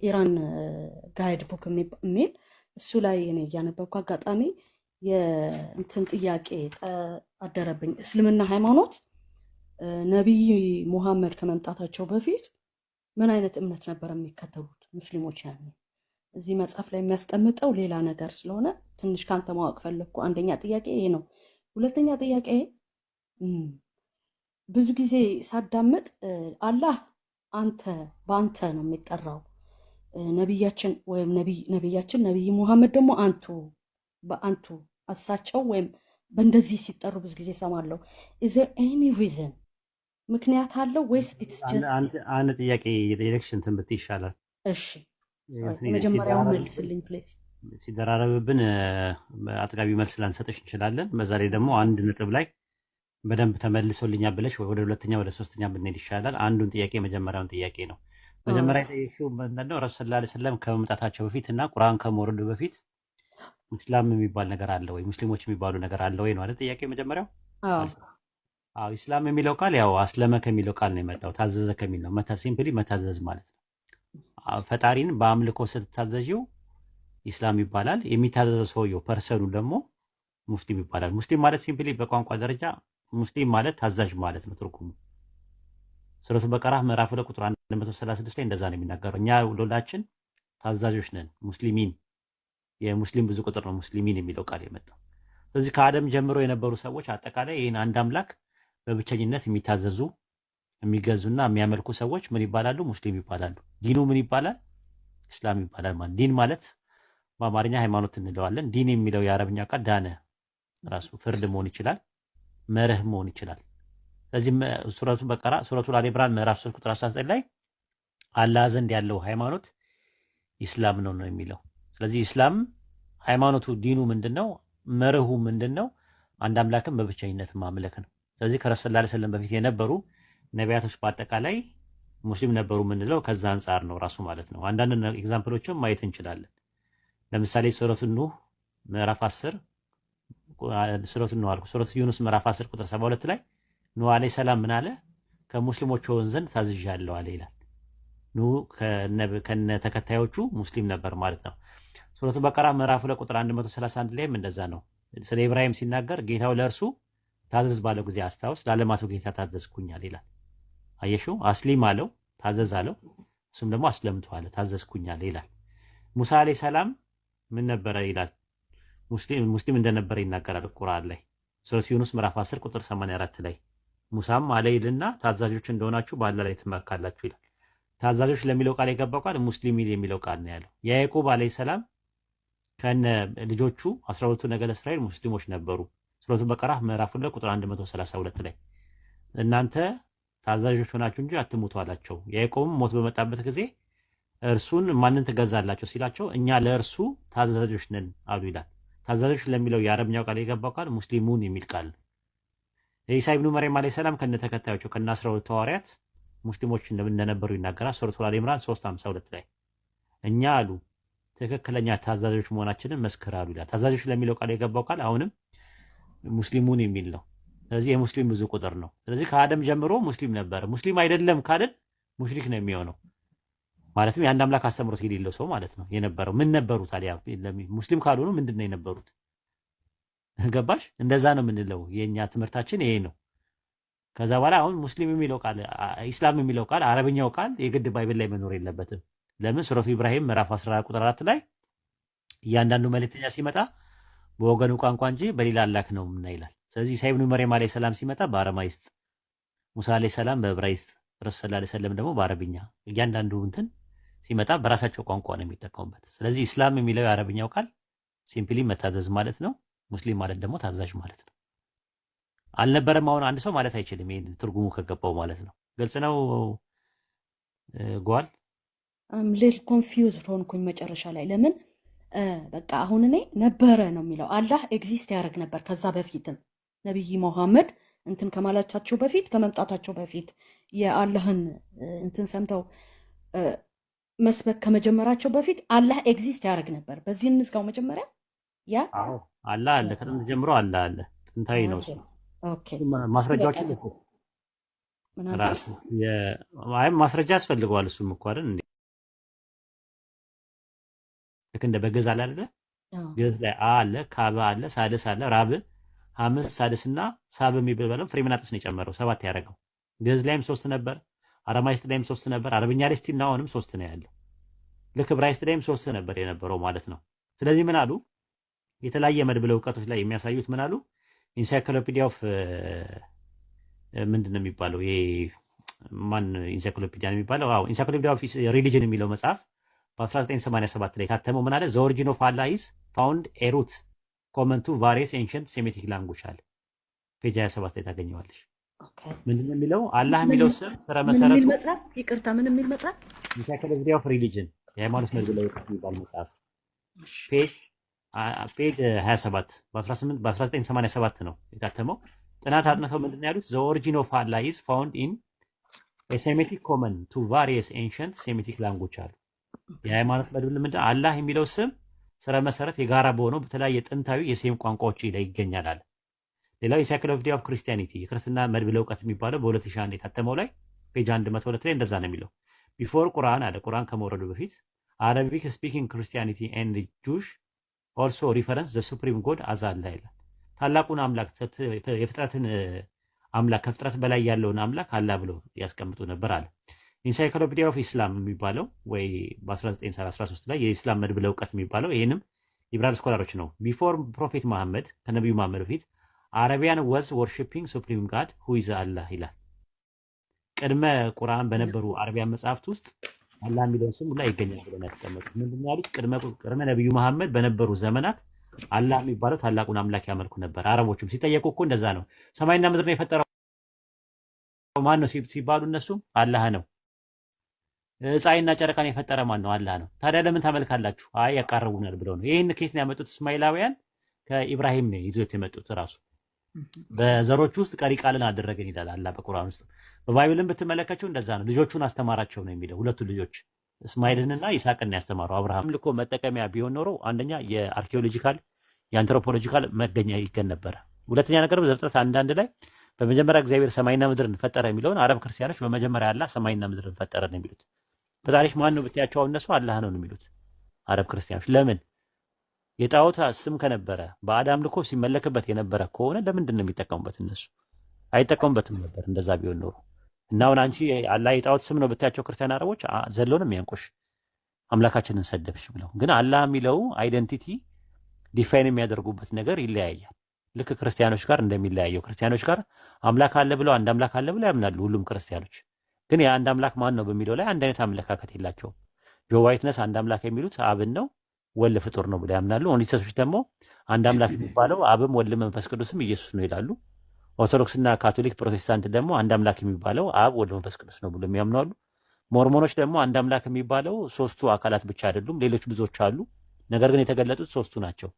የኢራን ጋይድ ቡክ የሚል እሱ ላይ እኔ እያነበብኩ አጋጣሚ የእንትን ጥያቄ አደረብኝ። እስልምና ሃይማኖት ነቢይ ሙሐመድ ከመምጣታቸው በፊት ምን አይነት እምነት ነበር የሚከተሉት ሙስሊሞች? ያኔ እዚህ መጽሐፍ ላይ የሚያስቀምጠው ሌላ ነገር ስለሆነ ትንሽ ካንተ ማወቅ ፈለግኩ። አንደኛ ጥያቄ ይሄ ነው። ሁለተኛ ጥያቄ ብዙ ጊዜ ሳዳምጥ አላህ አንተ በአንተ ነው የሚጠራው፣ ነቢያችን ወይም ነቢያችን ነቢይ ሙሐመድ ደግሞ አንቱ በአንቱ እሳቸው ወይም በእንደዚህ ሲጠሩ ብዙ ጊዜ ሰማለሁ። ኢዝ ዜር ኤኒ ሪዝን ምክንያት አለው ወይስ ኢትስ ጀስት? አንድ ጥያቄ የጠየቅሽ እንትን ብትይ ይሻላል። እሺ የመጀመሪያውን መልስልኝ ፕሌስ። ሲደራረብብን አጥጋቢ መልስ ላንሰጥሽ እንችላለን። በዛ ላይ ደግሞ አንድ ነጥብ ላይ በደንብ ተመልሶልኛል ብለሽ ወደ ሁለተኛ ወደ ሶስተኛ ብንሄድ ይሻላል። አንዱን ጥያቄ የመጀመሪያውን ጥያቄ ነው። መጀመሪያ የጠየቅሽው ምንድነው? ረሱል ሰለላሁ ዐለይሂ ወሰለም ከመምጣታቸው በፊት እና ቁርአን ከመውረዱ በፊት ኢስላም የሚባል ነገር አለ ወይ፣ ሙስሊሞች የሚባሉ ነገር አለ ወይ ነው አይደል ጥያቄ የመጀመሪያው? አዎ ኢስላም የሚለው ቃል ያው አስለመ ከሚለው ቃል ነው የመጣው፣ ታዘዘ ከሚል ነው። ሲምፕሊ መታዘዝ ማለት ነው። ፈጣሪን በአምልኮ ስትታዘዥው ኢስላም ይባላል። የሚታዘዘው ሰውየው ፐርሰኑ ደግሞ ሙስሊም ይባላል። ሙስሊም ማለት ሲምፕሊ በቋንቋ ደረጃ ሙስሊም ማለት ታዛዥ ማለት ነው ትርጉሙ። ሱረቱ በቀራ ምዕራፍ 2 ቁጥር 136 ላይ እንደዛ ነው የሚናገረው። እኛ ሁላችን ታዛዦች ነን ሙስሊሚን። የሙስሊም ብዙ ቁጥር ነው ሙስሊሚን የሚለው ቃል የመጣው። ስለዚህ ከአደም ጀምሮ የነበሩ ሰዎች አጠቃላይ ይህን አንድ አምላክ በብቸኝነት የሚታዘዙ የሚገዙና የሚያመልኩ ሰዎች ምን ይባላሉ? ሙስሊም ይባላሉ። ዲኑ ምን ይባላል? እስላም ይባላል። ማለት ዲን ማለት በአማርኛ ሃይማኖት እንለዋለን። ዲን የሚለው የአረብኛ ቃል ዳነ ራሱ ፍርድ መሆን ይችላል፣ መርህ መሆን ይችላል። ስለዚህ ሱረቱ በቀራ ሱረቱ አሊ ኢምራን ምዕራፍ 3 ቁጥር 19 ላይ አላህ ዘንድ ያለው ሃይማኖት ኢስላም ነው የሚለው። ስለዚህ ኢስላም ሃይማኖቱ ዲኑ ምንድነው? መርሁ ምንድነው? አንድ አምላክን በብቸኝነት ማምለክ ነው። ስለዚህ ከረሱል ሰለላሁ ዐለይሂ ወሰለም በፊት የነበሩ ነቢያቶች በአጠቃላይ ሙስሊም ነበሩ የምንለው ከዛ አንጻር ነው ራሱ ማለት ነው። አንዳንድ ኤግዛምፕሎችም ማየት እንችላለን። ለምሳሌ ሱረቱ ኑህ ምዕራፍ 10 ሱረቱ ኑህ አልኩ ሱረቱ ዩኑስ ምዕራፍ 10 ቁጥር 72 ላይ ኑህ አለይሂ ሰላም ምን አለ? ከሙስሊሞች ሆን ዘንድ ታዝዣለሁ አለ ይላል። ኑህ ከነ ተከታዮቹ ሙስሊም ነበር ማለት ነው። ሱረቱ በቀራ ምዕራፍ 2 ቁጥር 131 ላይም እንደዛ ነው። ስለ ኢብራሂም ሲናገር ጌታው ለእርሱ ታዘዝ ባለው ጊዜ አስታውስ፣ ለዓለማቱ ጌታ ታዘዝኩኛል ይላል። አየሽው? አስሊም አለው፣ ታዘዝ አለው። እሱም ደግሞ አስለምቱ አለ፣ ታዘዝኩኛል ይላል። ሙሳ አለይሂ ሰላም ምን ነበረ ይላል? ሙስሊም እንደነበረ ይናገራል ቁርአን ላይ ሱረቱ ዩኑስ ምዕራፍ 10 ቁጥር 84 ላይ ሙሳም አለ ይልና ታዛዦች እንደሆናችሁ በአላህ ላይ ትመካላችሁ ይላል። ታዛዦች ለሚለው ቃል የገባው ቃል ሙስሊም የሚለው ቃል ነው ያለው። ያዕቆብ አለይሂ ሰላም ከነ ልጆቹ 12ቱ ነገደ እስራኤል ሙስሊሞች ነበሩ። ሱረቱ በቀራ ምዕራፍ 2 ቁጥር 132 ላይ እናንተ ታዛዦች ሆናችሁ እንጂ አትሙቱ አላቸው። ያዕቆብም ሞት በመጣበት ጊዜ እርሱን ማንን ትገዛላችሁ ሲላቸው እኛ ለእርሱ ታዛዦች ነን አሉ ይላል። ታዛዦች ለሚለው የአረብኛው ቃል የገባው ቃል ሙስሊሙን የሚል ቃል ነው። ኢሳ ኢብኑ መርየም አለይሂ ሰላም ከነ ተከታዮቹ ከነ 12 ሐዋርያት ሙስሊሞች እንደነበሩ ይናገራል። ሱረቱ አሊ ኢምራን 3:52 ላይ እኛ አሉ ትክክለኛ ታዛዦች መሆናችንን መስክር አሉ ይላል። ታዛዦች ለሚለው ቃል የገባው ቃል አሁንም ሙስሊሙን የሚል ነው። ስለዚህ የሙስሊም ብዙ ቁጥር ነው። ስለዚህ ከአደም ጀምሮ ሙስሊም ነበር። ሙስሊም አይደለም ካልን ሙሽሪክ ነው የሚሆነው። ማለትም የአንድ አምላክ አስተምሮት የሌለው ሰው ማለት ነው የነበረው። ምን ነበሩ ታዲያ? ሙስሊም ካልሆኑ ምንድን ነው የነበሩት? ገባሽ? እንደዛ ነው የምንለው። የኛ ትምህርታችን ይሄ ነው። ከዛ በኋላ አሁን ሙስሊም የሚለው ቃል ኢስላም የሚለው ቃል አረብኛው ቃል የግድ ባይብል ላይ መኖር የለበትም። ለምን? ሱረቱ ኢብራሂም ምዕራፍ 14 ቁጥር 4 ላይ እያንዳንዱ መልእክተኛ ሲመጣ በወገኑ ቋንቋ እንጂ በሌላ አላክ ነው ምና ይላል። ስለዚህ ኢሳ ኢብኑ መርየም አለይሂ ሰላም ሲመጣ በአረማይስጥ፣ ሙሳ አለይሂ ሰላም በዕብራይስጥ፣ ረሱል ሰለላሁ ዐለይሂ ወሰለም ደግሞ በአረብኛ እያንዳንዱ እንትን ሲመጣ በራሳቸው ቋንቋ ነው የሚጠቀሙበት። ስለዚህ ኢስላም የሚለው የአረብኛው ቃል ሲምፕሊ መታዘዝ ማለት ነው። ሙስሊም ማለት ደግሞ ታዛዥ ማለት ነው። አልነበረም አሁን አንድ ሰው ማለት አይችልም። ይሄን ትርጉሙ ከገባው ማለት ነው። ግልጽ ነው ጓል ልል ኮንፊውዝ ሆንኩኝ መጨረሻ ላይ። ለምን በቃ አሁን እኔ ነበረ ነው የሚለው አላህ ኤግዚስት ያደርግ ነበር ከዛ በፊትም ነቢይ መሐመድ እንትን ከማለቻቸው በፊት ከመምጣታቸው በፊት የአላህን እንትን ሰምተው መስበክ ከመጀመራቸው በፊት አላህ ኤግዚስት ያደርግ ነበር። በዚህ እንዝጋው መጀመሪያ ያ አላህ አለ ከጥንት ጀምሮ አላህ አለ። ጥንታዊ ነው እሱ። ኦኬ ማስረጃዎችን ራሱ ማስረጃ ያስፈልገዋል። እሱም እኮ አይደል እንዴ ልክ እንደ በገዝ አለ አይደለ? አዎ። ገዝ ላይ አ አለ፣ ካብ አለ፣ ሳድስ አለ፣ ራብ፣ ሐምስ፣ ሳድስና ሳብ የሚባለው ፍሬምናጥስ ነው የጨመረው 7 ያደረገው። ገዝ ላይም 3 ነበር፣ አረማይስጥ ላይም 3 ነበር፣ አረብኛ ላይ ስቲል አሁንም 3 ነው ያለው። ልክ ዕብራይስጥ ላይም 3 ነበር የነበረው ማለት ነው። ስለዚህ ምን አሉ? የተለያየ መድብለ እውቀቶች ላይ የሚያሳዩት ምን አሉ? ኢንሳይክሎፒዲያ ኦፍ ምንድን ነው የሚባለው? ይሄ ማን ኢንሳይክሎፒዲያ ነው የሚባለው? አዎ ኢንሳይክሎፒዲያ ኦፍ ሪሊጅን የሚለው መጽሐፍ በ1987 ላይ ታተመው። ምን አለ? ዘ ኦሪጂን ኦፍ አላህ ኢዝ ፋውንድ ኤ ሩት ኮመን ቱ ቫሪየስ ኤንሸንት ሴሜቲክ ላንጉጅ አለ። ፔጅ 27 ላይ ታገኘዋለሽ። ኦኬ። ምንድን ነው የሚለው? አላህ ምን የሚለው ስም ስረ ምን የሚል መሰረቱ መጽሐፍ? ይቅርታ፣ ምን የሚል መጽሐፍ? ኢንሳይክሎፒዲያ ኦፍ ሪሊጅን የሃይማኖት መድብለ እውቀት የሚባል መጽሐፍ እሺ። ፔጅ 27 በ1987 ነው የታተመው። ጥናት አጥንተው ምንድን ነው ያሉት? ዘ ኦሪጂን ኦፍ አላህ ኢዝ ፋውንድ ኢን ሴሜቲክ ኮመን ቱ ቫሪየስ ኤንሸንት ሴሜቲክ ላንጉጅ አሉ። የሃይማኖት መድብል ምንድን አላህ የሚለው ስም ስረ መሰረት የጋራ በሆነው በተለያየ ጥንታዊ የሴም ቋንቋዎች ላይ ይገኛል አለ። ሌላው ኢንሳይክሎፒዲያ ኦፍ ክርስቲያኒቲ የክርስትና መድብለ እውቀት የሚባለው በ2001 የታተመው ላይ ፔጅ 102 ላይ እንደዛ ነው የሚለው። ቢፎር ቁርአን አለ፣ ቁርአን ከመውረዱ በፊት አረቢክ ስፒኪንግ ክርስቲያኒቲ ኤንድ ጁሽ ኦልሶ ሪፈረንስ ዘ ሱፕሪም ጎድ አዝ አላህ ይላል። ታላቁን አምላክ የፍጥረትን አምላክ ከፍጥረት በላይ ያለውን አምላክ አላህ ብለው ያስቀምጡ ነበር አለ። ኢንሳይክሎፒዲያ ኦፍ ኢስላም የሚባለው ወይ በ1913 ላይ የኢስላም መድብለ እውቀት የሚባለው ይህንም ሊብራል ስኮላሮች ነው። ቢፎር ፕሮፌት መሐመድ ከነቢዩ መሐመድ በፊት አረቢያን ወዝ ወርሺፒንግ ሱፕሪም ጋድ ሁ ኢዝ አላህ ይላል። ቅድመ ቁርአን በነበሩ አረቢያን መጽሐፍት ውስጥ አላህ የሚለውን ስም ላይ ይገኛል ብለው ያስቀመጡት። ምንድን ነው ያሉት? ቅድመ ነቢዩ መሐመድ በነበሩ ዘመናት አላህ የሚባለው ታላቁን አምላክ ያመልኩ ነበር። አረቦቹም ሲጠየቁ እኮ እንደዛ ነው። ሰማይና ምድርን የፈጠረው ማን ነው ሲባሉ እነሱም አላህ ነው። ፀሐይና ጨረቃን የፈጠረ ማን ነው? አላህ ነው። ታዲያ ለምን ታመልካላችሁ? አይ ያቃርቡናል ብለው ነው። ይህን ከየት ነው ያመጡት? እስማኤላውያን ከኢብራሂም ነው ይዞት የመጡት። ራሱ በዘሮች ውስጥ ቀሪ ቃልን አደረገን ይላል አላህ በቁርአን ውስጥ። በባይብልን ብትመለከቸው እንደዛ ነው። ልጆቹን አስተማራቸው ነው የሚለው። ሁለቱ ልጆች እስማኤልንና ይስሐቅን ያስተማረው። አብርሃም ልኮ መጠቀሚያ ቢሆን ኖሮ አንደኛ የአርኪኦሎጂካል የአንትሮፖሎጂካል መገኛ ይገኝ ነበረ። ሁለተኛ ነገር በዘፍጥረት አንዳንድ ላይ በመጀመሪያ እግዚአብሔር ሰማይና ምድርን ፈጠረ የሚለውን አረብ ክርስቲያኖች በመጀመሪያ አላህ ሰማይና ምድርን ፈጠረ ነው የሚሉት። ፈጣሪሽ ማን ነው ብትያቸው እነሱ አላህ ነው የሚሉት አረብ ክርስቲያኖች። ለምን? የጣዖት ስም ከነበረ በአዳም ልኮ ሲመለክበት የነበረ ከሆነ ለምንድን ነው የሚጠቀሙበት? እነሱ አይጠቀሙበትም ነበር እንደዛ ቢሆን ኖሮ። እና አሁን አንቺ አላህ የጣዖት ስም ነው ብታያቸው ክርስቲያን አረቦች ዘሎ ነው የሚያንቁሽ፣ አምላካችንን ሰደብሽ ብለው። ግን አላህ የሚለው አይደንቲቲ ዲፋይን የሚያደርጉበት ነገር ይለያያል። ልክ ክርስቲያኖች ጋር እንደሚለያየው ክርስቲያኖች ጋር አምላክ አለ ብለው አንድ አምላክ አለ ብለው ያምናሉ ሁሉም ክርስቲያኖች። ግን የአንድ አምላክ ማን ነው በሚለው ላይ አንድ አይነት አመለካከት የላቸውም። ጆ ዋይትነስ አንድ አምላክ የሚሉት አብን ነው ወልድ ፍጡር ነው ብለው ያምናሉ። ኦኒሰቶች ደግሞ አንድ አምላክ የሚባለው አብም ወልድ መንፈስ ቅዱስም ኢየሱስ ነው ይላሉ። ኦርቶዶክስና ካቶሊክ ፕሮቴስታንት ደግሞ አንድ አምላክ የሚባለው አብ ወልድ መንፈስ ቅዱስ ነው ብሎ የሚያምኑ አሉ። ሞርሞኖች ደግሞ አንድ አምላክ የሚባለው ሶስቱ አካላት ብቻ አይደሉም፣ ሌሎች ብዙዎች አሉ። ነገር ግን የተገለጡት ሶስቱ ናቸው።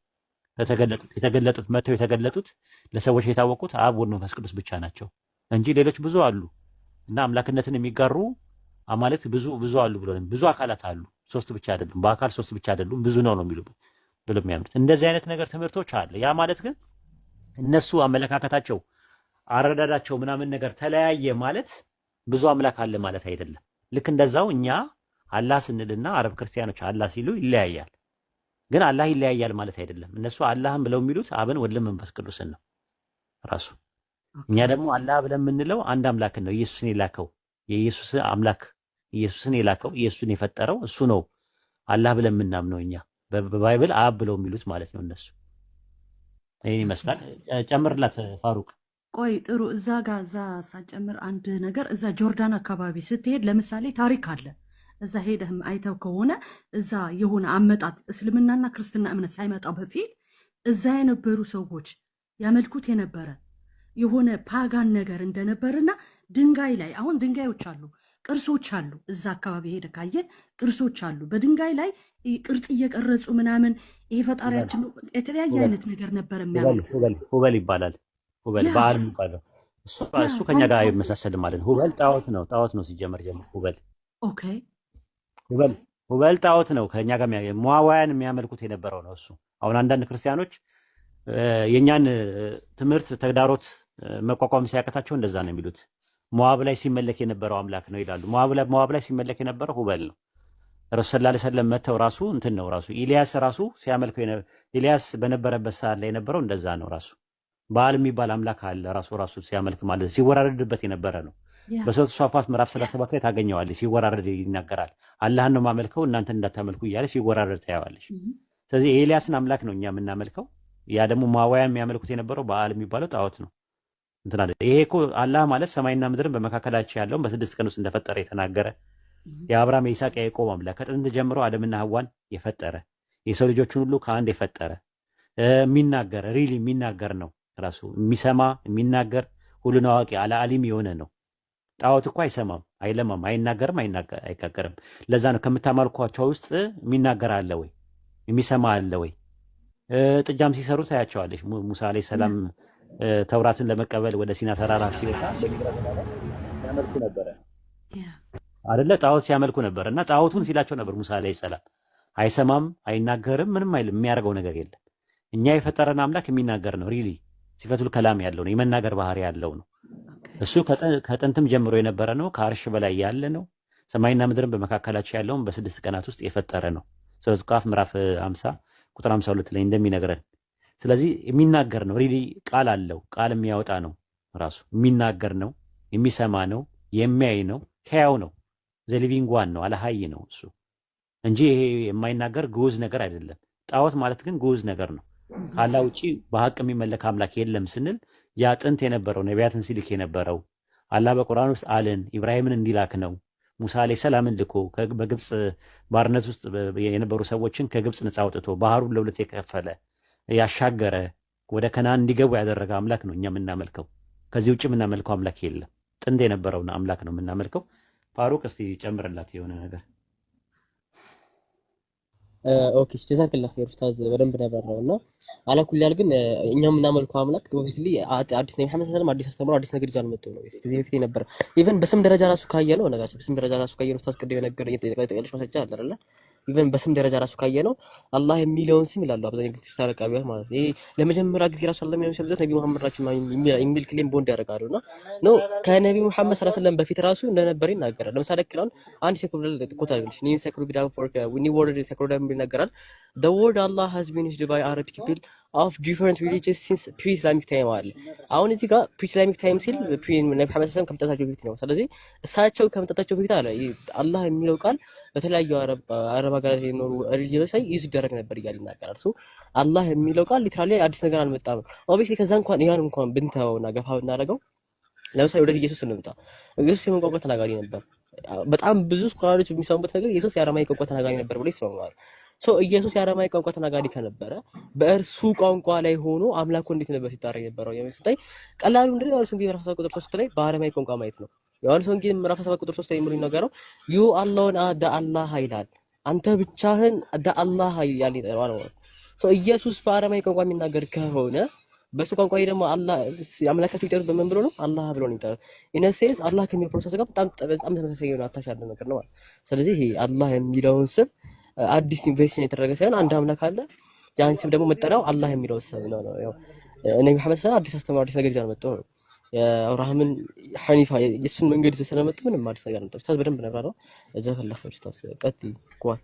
የተገለጡት መጥተው የተገለጡት ለሰዎች የታወቁት አብ ወልድ መንፈስ ቅዱስ ብቻ ናቸው እንጂ ሌሎች ብዙ አሉ። እና አምላክነትን የሚጋሩ አማልክት ብዙ አሉ ብሎ ብዙ አካላት አሉ፣ ሶስት ብቻ አይደሉም፣ በአካል ሶስት ብቻ አይደሉም፣ ብዙ ነው የሚሉ ብሎ የሚያምኑት እንደዚህ አይነት ነገር ትምህርቶች አለ። ያ ማለት ግን እነሱ አመለካከታቸው አረዳዳቸው ምናምን ነገር ተለያየ ማለት ብዙ አምላክ አለ ማለት አይደለም። ልክ እንደዛው እኛ አላህ ስንልና አረብ ክርስቲያኖች አላህ ሲሉ ይለያያል። ግን አላህ ይለያያል ማለት አይደለም። እነሱ አላህን ብለው የሚሉት አብን ወልድን መንፈስ ቅዱስን ነው ራሱ። እኛ ደግሞ አላህ ብለን የምንለው አንድ አምላክን ነው፣ ኢየሱስን የላከው የኢየሱስ አምላክ ኢየሱስን የላከው ኢየሱስን የፈጠረው እሱ ነው አላህ ብለን የምናምነው እኛ። በባይብል አብ ብለው የሚሉት ማለት ነው እነሱ። ይሄን ይመስላል። ጨምርላት ፋሩቅ። ቆይ ጥሩ። እዛ ጋር እዛ ሳጨምር አንድ ነገር፣ እዛ ጆርዳን አካባቢ ስትሄድ ለምሳሌ ታሪክ አለ። እዛ ሄደህም አይተው ከሆነ እዛ የሆነ አመጣጥ እስልምናና ክርስትና እምነት ሳይመጣ በፊት እዛ የነበሩ ሰዎች ያመልኩት የነበረ የሆነ ፓጋን ነገር እንደነበርና ድንጋይ ላይ አሁን ድንጋዮች አሉ፣ ቅርሶች አሉ። እዛ አካባቢ ሄደ ካየ ቅርሶች አሉ። በድንጋይ ላይ ቅርጽ እየቀረጹ ምናምን ይሄ ፈጣሪያችን ነው የተለያየ አይነት ነገር ነበር የሚያመልኩ። ሁበል ይባላል። ሁበል በዓል የሚባለው እሱ ከኛ ጋር አይመሳሰልም ማለት ነው። ሁበል ጣዖት ነው ሲጀመር ጀምሮ ሁበል። ኦኬ ሁበል ጣዖት ነው ከኛ ጋር ሞዓባውያን የሚያመልኩት የነበረው ነው እሱ። አሁን አንዳንድ ክርስቲያኖች የኛን ትምህርት ተግዳሮት መቋቋም ሲያቀታቸው እንደዛ ነው የሚሉት። ሞዓብ ላይ ሲመለክ የነበረው አምላክ ነው ይላሉ። ሞዓብ ላይ ሲመለክ የነበረው ሁበል ነው። ረሱል ሰለላሁ ዐለይሂ ወሰለም መተው ራሱ እንትን ነው ራሱ ኢልያስ ራሱ ሲያመልከው ኢልያስ በነበረበት ሰዓት ላይ የነበረው እንደዛ ነው። ራሱ በዓል የሚባል አምላክ አለ ራሱ ሲያመልክ ማለት ሲወራረድበት የነበረ ነው። በሱረቱ ሷፋት ምዕራፍ 37 ላይ ታገኘዋለሽ። ሲወራረድ ይናገራል። አላህን ነው ማመልከው እናንተ እንዳታመልኩ እያለ ሲወራረድ ታያዋለሽ። ስለዚህ የኤልያስን አምላክ ነው እኛ የምናመልከው። ያ ደግሞ ማዋያ የሚያመልኩት የነበረው በዓል የሚባለው ጣዖት ነው። እንትን አለ። ይሄ እኮ አላህ ማለት ሰማይና ምድርን በመካከላቸው ያለውን በ6 ቀን ውስጥ እንደፈጠረ የተናገረ የአብርሃም የይስሐቅ የያዕቆብ አምላክ ከጥንት ጀምሮ አደምና ሐዋን የፈጠረ የሰው ልጆችን ሁሉ ከአንድ የፈጠረ የሚናገር ሪሊ የሚናገር ነው። ራሱ የሚሰማ የሚናገር ሁሉን አዋቂ አሊም የሆነ ነው። ጣዖት እኮ አይሰማም፣ አይለማም፣ አይናገርም፣ አይቃገርም። ለዛ ነው ከምታመልኳቸው ውስጥ የሚናገር አለ ወይ የሚሰማ አለ ወይ? ጥጃም ሲሰሩ ታያቸዋለሽ። ሙሳ አለይሂ ሰላም ተውራትን ለመቀበል ወደ ሲና ተራራ ሲወጣ ሲያመልኩ ነበረ አይደለ? ጣዖት ሲያመልኩ ነበር። እና ጣዖቱን ሲላቸው ነበር ሙሳ አለይሂ ሰላም። አይሰማም፣ አይናገርም፣ ምንም አይልም፣ የሚያደርገው ነገር የለም። እኛ የፈጠረን አምላክ የሚናገር ነው። ሪሊ ሲፈቱል ከላም ያለው ነው፣ የመናገር ባህሪ ያለው ነው። እሱ ከጥንትም ጀምሮ የነበረ ነው። ከአርሽ በላይ ያለ ነው። ሰማይና ምድርን በመካከላቸው ያለውን በ6 ቀናት ውስጥ የፈጠረ ነው። ሱረቱ ቃፍ ምዕራፍ 50 ቁጥር 52 ላይ እንደሚነግረን። ስለዚህ የሚናገር ነው። ሪሊ ቃል አለው። ቃል የሚያወጣ ነው። ራሱ የሚናገር ነው፣ የሚሰማ ነው፣ የሚያይ ነው፣ ሕያው ነው። ዘሊቪንግ ዋን ነው፣ አለሀይ ነው እሱ እንጂ ይሄ የማይናገር ግዑዝ ነገር አይደለም። ጣዖት ማለት ግን ግዑዝ ነገር ነው። ካላ ውጪ በሐቅ የሚመለክ አምላክ የለም ስንል ያ ጥንት የነበረው ነቢያትን ሲልክ የነበረው አላህ በቁርአን ውስጥ አለን ኢብራሂምን እንዲላክ ነው። ሙሳ አለይሂ ሰላምን ልኮ በግብጽ ባርነት ውስጥ የነበሩ ሰዎችን ከግብጽ ነፃ አውጥቶ ባህሩን ለሁለት የከፈለ ያሻገረ ወደ ከናን እንዲገቡ ያደረገ አምላክ ነው እኛ የምናመልከው። ከዚህ ውጭ የምናመልከው አምላክ የለም። ጥንት የነበረውን አምላክ ነው የምናመልከው። ፋሩቅ እስቲ ጨምርላት የሆነ ነገር። ኦኬ ጀዛከላህ ኸይር ኡስታዝ በደንብ ነበር እና አላኩልያል ግን እኛ የምናመልከው አምላክ ኦብቪስሊ አዲስ ነው። መሐመድ ሰለላሁ አዲስ አስተምሮ አዲስ ነገር ይዛል መጥቶ ነው። ከዚህ በፊት የነበረ ኢቭን በስም ደረጃ ራሱ ካየነው ነገራችን በስም ደረጃ ራሱ ካየነው ኡስታዝ ቅድም ነገር እየጠቀለሽ ማስረጃ አለ አይደል? ኢቭን በስም ደረጃ ራሱ ካየነው አላህ የሚለውን ስም ይላሉ አብዛኛው ጊዜ ተረቃቢዎች ማለት ነው። ይሄ ለመጀመሪያ ጊዜ ራሱ አላህ የሚለው ሲያዘት ነብዩ መሐመድ ራሱ የሚል ክሌም ቦንድ ያደርጋሉና ነው ከነብዩ መሐመድ ሰለላሁ ዐለይሂ ወሰለም በፊት ራሱ እንደነበር ይናገራል። ለምሳሌ ክላውን አንድ ሴኩላር ኮታ ይልሽ ኒ ሴኩላር ቢዳ ፎር ኒ ወርድ ሴኩላር ይናገራል። the word Allah has been used by Arabic people of different religions since pre-Islamic time አለ። አሁን እዚህ ጋር pre-Islamic time ሲል ነብዩ መሐመድ ሰለላሁ ከመምጣታቸው በፊት ነው። ስለዚህ እሳቸው ከመምጣታቸው በፊት አለ አላህ የሚለው ቃል በተለያዩ አረብ ሀገራት የሚኖሩ ሪሊጂዮች ላይ ዩዝ ይደረግ ነበር እያለ ይናገራል። ሶ አላህ የሚለው ቃል ሊትራሊ አዲስ ነገር አልመጣም። ኦብቪስሊ ከዛ እንኳን ብንተውና ገፋ ብናደርገው ለምሳሌ ወደ ኢየሱስ እንምጣ። ኢየሱስ የምን ቋንቋ ተናጋሪ ነበር? በጣም ብዙ ስኮላሮች የሚሰሙበት ነገር ኢየሱስ የአረማይክ ቋንቋ ተናጋሪ ነበር ብለው ይስማማሉ። ሶ ኢየሱስ የአረማይክ ቋንቋ ተናጋሪ ከነበረ በእርሱ ቋንቋ ላይ ሆኖ አምላኩ እንዴት ነበር ሲጣራ የነበረው? የሚስጠይ ቀላሉ እንደዚህ ዮሐንስ ወንጌል ምዕራፍ 7 ቁጥር 3 ላይ በአረማይክ ቋንቋ ማየት ነው። ዮሐንስ ወንጌል ምዕራፍ 7 ቁጥር 3 ላይ የሚለው ነገረው ዩ አላህን አዳ አላህ ይላል። አንተ ብቻህን አዳ አላህ ይላል ይጠራው። ሶ ኢየሱስ በአረማይክ ቋንቋ የሚናገር ከሆነ በሱ ቋንቋ ደግሞ አላህ አምላካቸው ይጠሩት በምን ብሎ ነው? አላህ ብሎ ነው ይጠሩት። ኢነሴንስ አላህ ከሚለው ፕሮሰስ ጋር በጣም ተመሳሳይ የሆነ አታች ያለ ነገር ነው ማለት። ስለዚህ ይሄ አላህ የሚለውን ስም አዲስ ኢንቨስሽን የተደረገ ሳይሆን አንድ አምላክ አለ። ያን ስም ደግሞ መጠሪያው አላህ የሚለው ስም ነው ነው። ያው ነብዩ መሐመድ ሰለላሁ አዲስ አስተማሪ አዲስ ነገር ይዛል መጥቶ ነው የአብርሃምን ሐኒፋ የሱን መንገድ ስለመጡ ምንም አዲስ ነገር ነው። ኡስታዝ በደንብ ነበር ነው እዛ ከለፈ ኡስታዝ ቀጥይ ቋል።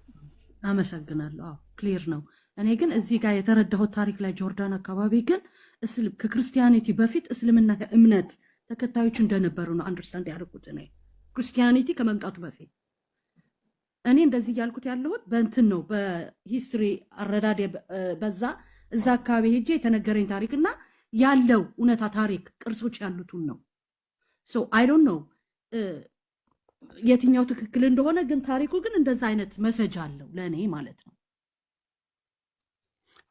አመሰግናለሁ። አዎ ክሊር ነው። እኔ ግን እዚህ ጋር የተረዳሁት ታሪክ ላይ ጆርዳን አካባቢ ግን ከክርስቲያኒቲ በፊት እስልምና እምነት ተከታዮች እንደነበሩ ነው አንደርስታንድ ያደርጉት። እኔ ክርስቲያኒቲ ከመምጣቱ በፊት እኔ እንደዚህ እያልኩት ያለሁት በእንትን ነው በሂስትሪ አረዳድ በዛ እዛ አካባቢ ሄጄ የተነገረኝ ታሪክና ያለው እውነታ ታሪክ ቅርሶች ያሉትን ነው። ሶ አይ ዶንት ኖ የትኛው ትክክል እንደሆነ ግን ታሪኩ ግን እንደዛ አይነት መሰጅ አለው ለእኔ ማለት ነው።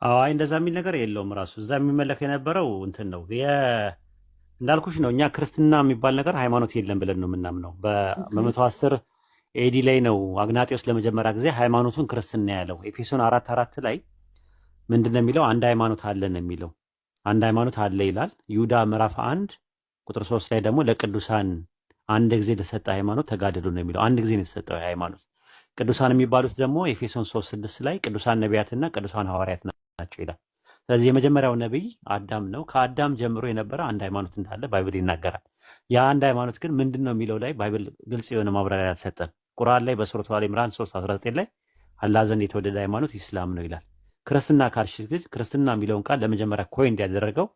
አይ እንደዛ የሚል ነገር የለውም። ራሱ እዛ የሚመለክ የነበረው እንትን ነው እንዳልኩሽ ነው። እኛ ክርስትና የሚባል ነገር ሃይማኖት የለም ብለን ነው የምናምነው። በ110 ኤዲ ላይ ነው አግናጤዎስ ለመጀመሪያ ጊዜ ሃይማኖቱን ክርስትና ያለው። ኤፌሶን 4:4 ላይ ምንድነው የሚለው? አንድ ሃይማኖት አለን የሚለው አንድ ሃይማኖት አለ ይላል። ይሁዳ ምዕራፍ 1 ቁጥር 3 ላይ ደግሞ ለቅዱሳን አንድ ጊዜ ለተሰጠ ሃይማኖት ተጋደሉ ነው የሚለው። አንድ ጊዜ ነው የተሰጠው ሃይማኖት። ቅዱሳን የሚባሉት ደግሞ ኤፌሶን 3:6 ላይ ቅዱሳን ነቢያትና ቅዱሳን ሐዋርያት ናቸው ይላል። ስለዚህ የመጀመሪያው ነቢይ አዳም ነው። ከአዳም ጀምሮ የነበረ አንድ ሃይማኖት እንዳለ ባይብል ይናገራል። ያ አንድ ሃይማኖት ግን ምንድን ነው የሚለው ላይ ባይብል ግልጽ የሆነ ማብራሪያ አልሰጠም። ቁርአን ላይ በሱረቱ አሊ ኢምራን 3:19 ላይ አላህ ዘንድ የተወደደ ሃይማኖት ኢስላም ነው ይላል። ክርስትና ካልሽ ግን ክርስትና የሚለውን ቃል ለመጀመሪያ ኮይን ያደረገው